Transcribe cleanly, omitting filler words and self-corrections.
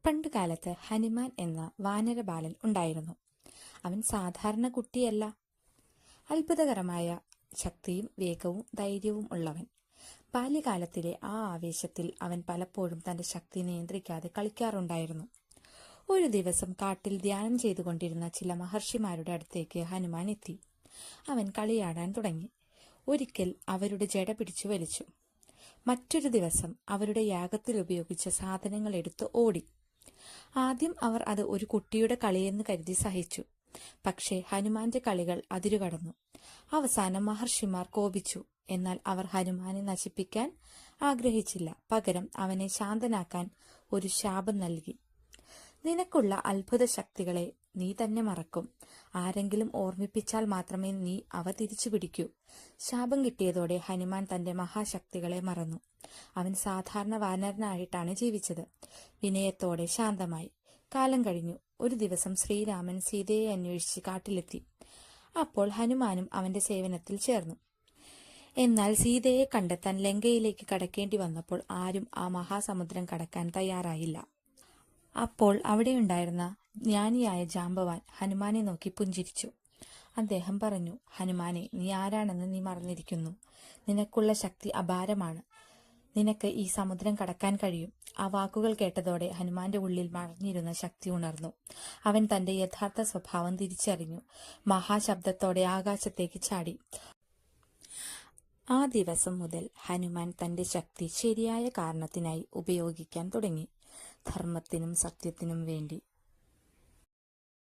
പണ്ടുകാലത്ത് ഹനുമാൻ എന്ന വാനരബാലൻ ഉണ്ടായിരുന്നു. അവൻ സാധാരണ കുട്ടിയല്ല. അത്ഭുതകരമായ ശക്തിയും വേഗവും ധൈര്യവും ഉള്ളവൻ. ബാല്യകാലത്തിലെ ആ ആവേശത്തിൽ അവൻ പലപ്പോഴും തന്റെ ശക്തി നിയന്ത്രിക്കാതെ കളിക്കാറുണ്ടായിരുന്നു. ഒരു ദിവസം കാട്ടിൽ ധ്യാനം ചെയ്തുകൊണ്ടിരുന്ന ചില മഹർഷിമാരുടെ അടുത്തേക്ക് ഹനുമാൻ എത്തി. അവൻ കളിയാടാൻ തുടങ്ങി. ഒരിക്കൽ അവരുടെ ജട പിടിച്ചു വലിച്ചു. മറ്റൊരു ദിവസം അവരുടെ യാഗത്തിൽ ഉപയോഗിച്ച സാധനങ്ങൾ എടുത്ത് ഓടി. ആദ്യം അവർ അത് ഒരു കുട്ടിയുടെ കളിയെന്ന് കരുതി സഹിച്ചു. പക്ഷേ ഹനുമാന്റെ കളികൾ അതിരുകടന്നു. അവസാനം മഹർഷിമാർ കോപിച്ചു. എന്നാൽ അവർ ഹനുമാനെ നശിപ്പിക്കാൻ ആഗ്രഹിച്ചില്ല. പകരം അവനെ ശാന്തനാക്കാൻ ഒരു ശാപം നൽകി. നിനക്കുള്ള അത്ഭുത ശക്തികളെ നീ തന്നെ മറക്കും. ആരെങ്കിലും ഓർമ്മിപ്പിച്ചാൽ മാത്രമേ നീ അവ തിരിച്ചു പിടിക്കൂ. ശാപം കിട്ടിയതോടെ ഹനുമാൻ തന്റെ മഹാശക്തികളെ മറന്നു. അവൻ സാധാരണ വാനരനായിട്ടാണ് ജീവിച്ചത്. വിനയത്തോടെ ശാന്തമായി. കാലം കഴിഞ്ഞു. ഒരു ദിവസം ശ്രീരാമൻ സീതയെ അന്വേഷിച്ച് കാട്ടിലെത്തി. അപ്പോൾ ഹനുമാനും അവന്റെ സേവനത്തിൽ ചേർന്നു. എന്നാൽ സീതയെ കണ്ടെത്താൻ ലങ്കയിലേക്ക് കടക്കേണ്ടി വന്നപ്പോൾ ആരും ആ മഹാസമുദ്രം കടക്കാൻ തയ്യാറായില്ല. അപ്പോൾ അവിടെയുണ്ടായിരുന്ന ജ്ഞാനിയായ ജാമ്പവാൻ ഹനുമാനെ നോക്കി പുഞ്ചിരിച്ചു. അദ്ദേഹം പറഞ്ഞു, ഹനുമാനെ, നീ ആരാണെന്ന് നീ മറന്നിരിക്കുന്നു. നിനക്കുള്ള ശക്തി അപാരമാണ്. നിനക്ക് ഈ സമുദ്രം കടക്കാൻ കഴിയും. ആ വാക്കുകൾ കേട്ടതോടെ ഹനുമാന്റെ ഉള്ളിൽ മറഞ്ഞിരുന്ന ശക്തി ഉണർന്നു. അവൻ തന്റെ യഥാർത്ഥ സ്വഭാവം തിരിച്ചറിഞ്ഞു. മഹാശബ്ദത്തോടെ ആകാശത്തേക്ക് ചാടി. ആ ദിവസം മുതൽ ഹനുമാൻ തന്റെ ശക്തി ശരിയായ കാരണത്തിനായി ഉപയോഗിക്കാൻ തുടങ്ങി. ധർമ്മത്തിനും സത്യത്തിനും വേണ്ടി.